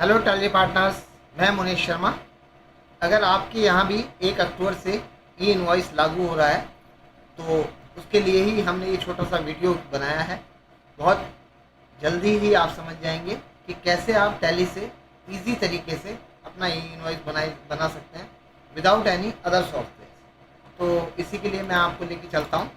Hello tally partners, मैं मुनीश शर्मा। अगर आपके यहाँ भी 1 अक्टूबर से ई इनवॉइस लागू हो रहा है तो उसके लिए ही हमने ये छोटा सा वीडियो बनाया है। बहुत जल्दी ही आप समझ जाएंगे कि कैसे आप टैली से इजी तरीके से अपना ई इनवॉइस बना सकते हैं विदाउट एनी अदर सॉफ्टवेयर। तो इसी के लिए मैं आपको लेके चलता हूँ।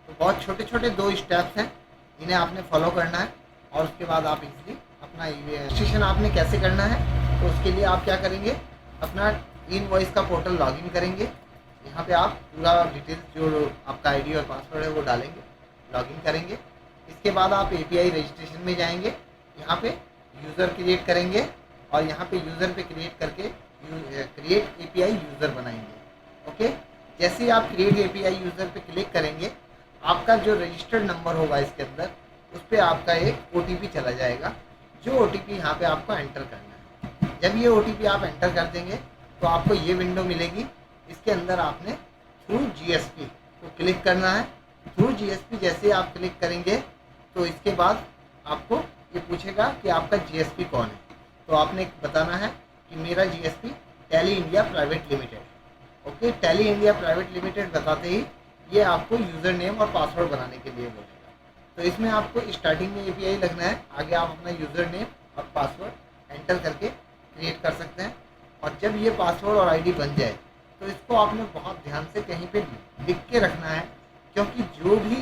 तो बहुत छोटे छोटे 2 स्टेप्स हैं जिन्हें आपने फॉलो करना है और उसके बाद आप इजीली अपना रजिस्ट्रेशन आपने कैसे करना है। तो उसके लिए आप क्या करेंगे, अपना इनवॉइस का पोर्टल लॉगिन करेंगे। यहाँ पे आप पूरा डिटेल्स जो आपका आईडी और पासवर्ड है वो डालेंगे, लॉगिन करेंगे। इसके बाद आप एपीआई रजिस्ट्रेशन में जाएंगे, यहाँ पे यूज़र क्रिएट करेंगे और यहाँ पे यूज़र पे क्रिएट करके क्रिएट एपीआई यूज़र बनाएंगे। ओके, जैसे ही आप क्रिएट एपीआई यूज़र पे क्लिक करेंगे, आपका जो रजिस्टर्ड नंबर होगा इसके अंदर उस पर आपका एक ओटीपी चला जाएगा, जो ओटीपी यहाँ पे आपको एंटर करना है। जब ये ओटीपी आप एंटर कर देंगे तो आपको ये विंडो मिलेगी। इसके अंदर आपने थ्रू जीएसपी को क्लिक करना है। थ्रू जीएसपी जैसे ही आप क्लिक करेंगे तो इसके बाद आपको ये पूछेगा कि आपका जीएसपी कौन है। तो आपने बताना है कि मेरा GSP tally India private limited. Okay, tally India private limited बताते ही ये आपको यूज़र नेम और पासवर्ड बनाने के लिए बोलेगा। तो इसमें आपको स्टार्टिंग में एपीआई लगना है, आगे आप अपना यूज़र नेम और पासवर्ड एंटर करके क्रिएट कर सकते हैं। और जब ये पासवर्ड और आईडी बन जाए तो इसको आपने बहुत ध्यान से कहीं पे लिख के रखना है, क्योंकि जो भी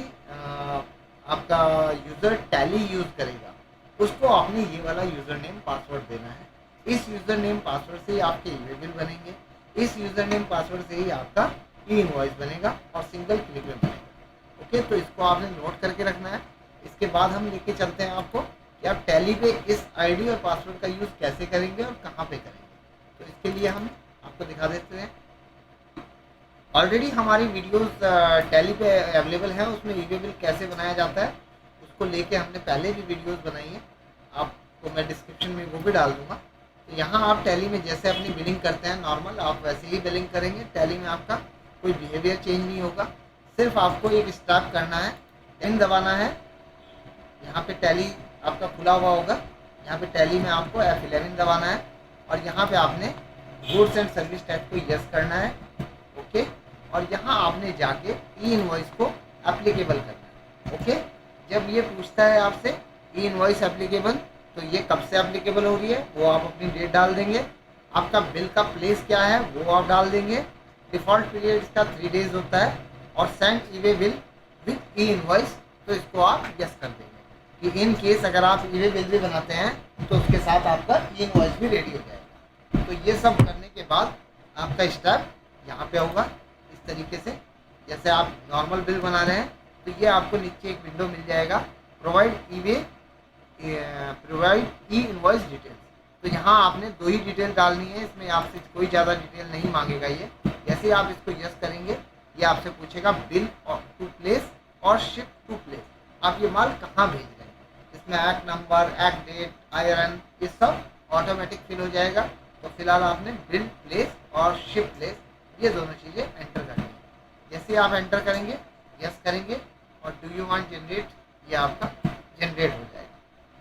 आपका यूज़र टैली यूज़ करेगा उसको आपने ये वाला यूज़र नेम पासवर्ड देना है। इस यूज़र नेम पासवर्ड से ही आपके ई बिल बनेंगे, इस यूज़र नेम पासवर्ड से ही आपका ई इनवॉइस बनेगा और सिंगल क्लिक में बनेगा। ओके, तो इसको आपने नोट करके रखना है। इसके बाद हम लेके चलते हैं आपको कि आप टैली पे इस आईडी और पासवर्ड का यूज़ कैसे करेंगे और कहाँ पे करेंगे। तो इसके लिए हम आपको दिखा देते हैं। ऑलरेडी हमारी वीडियोस टैली पे अवेलेबल है, उसमें ई बिल कैसे बनाया जाता है उसको लेके हमने पहले भी वीडियोस बनाई है, आपको मैं डिस्क्रिप्शन में वो भी डाल दूँगा। तो यहाँ आप टैली में जैसे अपनी बिलिंग करते हैं नॉर्मल, आप वैसे ही बिलिंग करेंगे। टैली में आपका कोई बिहेवियर चेंज नहीं होगा, सिर्फ आपको एक स्टेप करना है, एन दबाना है। यहाँ पे टैली आपका खुला हुआ होगा, यहाँ पे टैली में आपको F11 दबाना है और यहाँ पे आपने गुड्स एंड सर्विस टैक्स को यस करना है। ओके, और यहाँ आपने जाके ई इनवॉइस को एप्लीकेबल करना है। ओके, जब ये पूछता है आपसे ई इनवॉइस एप्लीकेबल, तो ये कब से एप्लीकेबल हो रही है वो आप अपनी डेट डाल देंगे। आपका बिल का प्लेस क्या है वो आप डाल देंगे। डिफ़ॉल्ट पीरियड इसका 3 डेज होता है और send E way bill with E invoice, तो इसको आप यस कर देंगे कि इन केस अगर आप ई वे बिल भी बनाते हैं तो उसके साथ आपका ई इनवॉइस भी रेडी हो जाएगा। तो ये सब करने के बाद आपका स्टेप यहाँ पे होगा इस तरीके से। जैसे आप नॉर्मल बिल बना रहे हैं तो ये आपको नीचे एक विंडो मिल जाएगा, प्रोवाइड ई इनवॉइस डिटेल्स। तो यहाँ आपने 2 ही डिटेल डालनी है, इसमें आपसे कोई ज़्यादा डिटेल नहीं मांगेगा। ये जैसे आप इसको यस करेंगे ये आपसे पूछेगा बिल टू प्लेस और शिप टू प्लेस, आप ये माल कहाँ भेज रहे हैं। इसमें ack number, ack date, IRN, ये सब ऑटोमेटिक फिल हो जाएगा। तो फिलहाल आपने बिल प्लेस और शिप प्लेस ये दोनों चीज़ें एंटर करनी है। जैसे आप एंटर करेंगे, यस करेंगे और डू यू वांट जनरेट, ये आपका जनरेट हो जाएगा।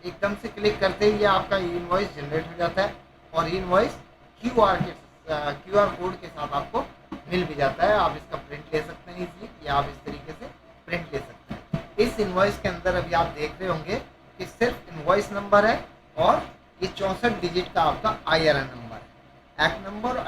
एकदम से क्लिक करते ही ये आपका ई इनवॉइस जनरेट हो जाता है और ई इनवॉइस क्यूआर कोड के साथ आपको मिल भी जाता है। आप इसका प्रिंट ले सकते हैं इजीली, या आप इस तरीके से प्रिंट ले सकते हैं। इस इनवॉइस के अंदर अभी आप देख रहे होंगे कि सिर्फ इनवॉइस नंबर है और ये 64 डिजिट का आपका आईआरएन नंबर है। एक्ट नंबर,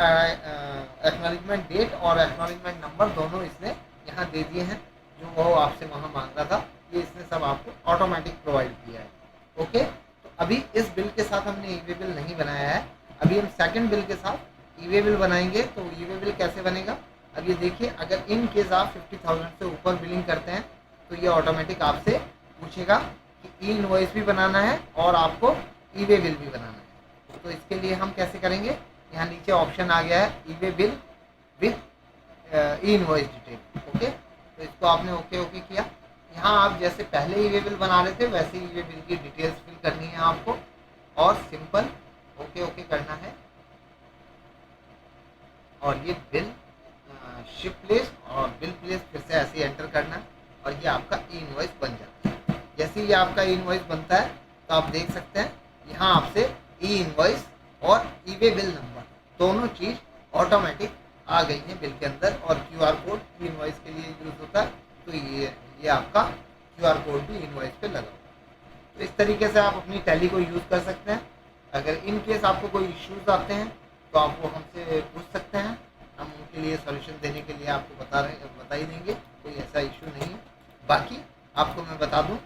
एक्नॉलेजमेंट डेट और एक्नॉलेजमेंट नंबर दोनों इसने यहाँ दे दिए हैं। जो वो आपसे वहाँ मांग रहा था ये इसने सब आपको ऑटोमेटिक प्रोवाइड किया है। ओके, तो अभी इस बिल के साथ हमने ई वे बिल नहीं बनाया है, अभी हम सेकंड बिल के साथ ई वे बिल बनाएंगे। तो ई वे बिल कैसे बनेगा, अब ये देखिए, अगर इन केस आप 50,000 से ऊपर बिलिंग करते हैं तो ये ऑटोमेटिक आपसे पूछेगा कि ई इनवॉइस भी बनाना है और आपको ई वे बिल भी बनाना है। तो इसके लिए हम कैसे करेंगे, यहाँ नीचे ऑप्शन आ गया है E way bill with E invoice detail. Okay, तो इसको आपने ओके ओके किया। यहाँ आप जैसे पहले ई वे बिल बना रहे थे वैसे ई वे बिल की डिटेल्स फिल करनी है आपको और सिंपल ओके ओके करना है। और ये बिल शिप प्लेस और बिल प्लेस फिर से ऐसे ही एंटर करना है और ये आपका ई इनवॉइस बन जाता है। जैसे ही आपका ई इनवॉइस बनता है तो आप देख सकते हैं यहाँ आपसे ई इनवॉइस और ईबे बिल नंबर, दोनों चीज़ ऑटोमेटिक आ गई हैं बिल के अंदर। और क्यूआर कोड ई इनवॉइस के लिए यूज़ होता है, तो ये आपका क्यूआर कोड भी इनवॉइस पे लगा हुआ है। तो इस तरीके से आप अपनी टैली को यूज़ कर सकते हैं। अगर इन केस आपको कोई इश्यूज आते हैं तो आप वो हमसे पूछ सकते हैं, हम उनके लिए सॉल्यूशन देने के लिए आपको बता ही देंगे, कोई ऐसा इशू नहीं है। बाकी आपको मैं बता दूं,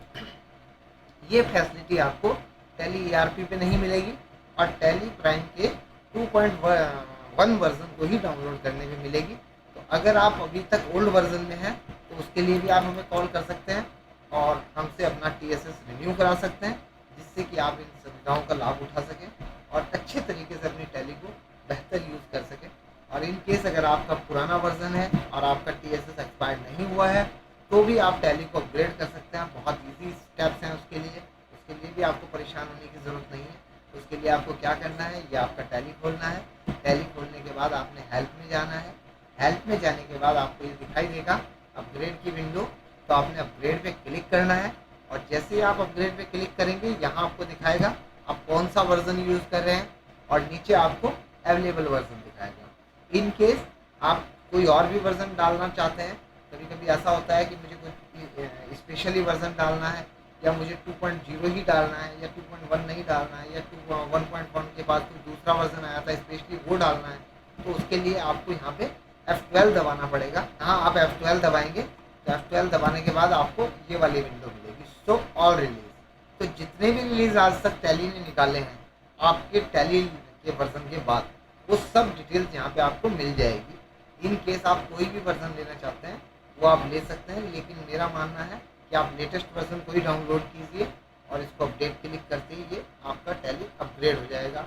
ये फैसिलिटी आपको टैली ईआरपी पे नहीं मिलेगी और टैली प्राइम के 2.1 वर्जन को ही डाउनलोड करने में मिलेगी। तो अगर आप अभी तक ओल्ड वर्जन में हैं तो उसके लिए भी आप हमें कॉल कर सकते हैं और हमसे अपना TSS रिन्यू करा सकते हैं, जिससे कि आप इन सुविधाओं का लाभ उठा सकें और अच्छे तरीके से अपनी टैली को बेहतर यूज़ कर सकें। और इन केस अगर आपका पुराना वर्जन है और आपका TSS एक्सपायर नहीं हुआ है तो भी आप टैली को अपग्रेड कर सकते हैं। बहुत इजी स्टेप्स हैं उसके लिए भी आपको परेशान होने की ज़रूरत नहीं है। उसके लिए आपको क्या करना है, ये आपका टैली खोलना है। टैली खोलने के बाद आपने हेल्प में जाना है। हेल्प में जाने के बाद आपको ये दिखाई देगा अपग्रेड की विंडो, तो आपने अपग्रेड पे क्लिक करना है। और जैसे ही आप अपग्रेड पे क्लिक करेंगे, यहाँ आपको दिखाएगा आप कौन सा वर्जन यूज़ कर रहे हैं और नीचे आपको अवेलेबल वर्जन दिखाएगा। इन केस आप कोई और भी वर्जन डालना चाहते हैं, कभी कभी ऐसा होता है कि मुझे कोई स्पेशली वर्जन डालना है या मुझे 2.0 ही डालना है या 2.1 नहीं डालना है या 1.1 के बाद कोई दूसरा वर्जन आया था स्पेशली वो डालना है, तो उसके लिए आपको यहाँ पे F12 दबाना पड़ेगा। हाँ, आप F12 दबाएंगे तो F12 दबाने के बाद आपको ये वाली विंडो मिलेगी, शो ऑल रिलीज। तो जितने भी रिलीज आज तक टैली ने निकाले हैं आपके टैली के वर्जन के बाद, वो सब डिटेल्स यहाँ पे आपको मिल जाएगी। इन केस आप कोई भी वर्जन लेना चाहते हैं वो आप ले सकते हैं, लेकिन मेरा मानना है कि आप लेटेस्ट वर्जन को ही डाउनलोड कीजिए और इसको अपडेट क्लिक करते ही ये आपका टैली अपग्रेड हो जाएगा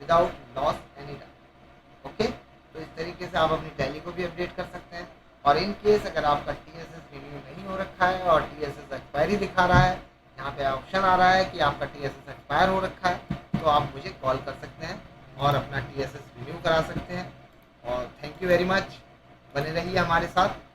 without loss any time. Okay, तो इस तरीके से आप अपनी टैली को भी अपडेट कर सकते हैं। और इन केस अगर आपका TSS रिन्यू नहीं हो रखा है और TSS एक्सपायरी दिखा रहा है, यहाँ पे ऑप्शन आ रहा है कि आपका TSS एक्सपायर हो रखा है, तो आप मुझे कॉल कर सकते हैं और अपना TSS रिन्यू करा सकते हैं। और थैंक यू वेरी मच, बने रहिए हमारे साथ।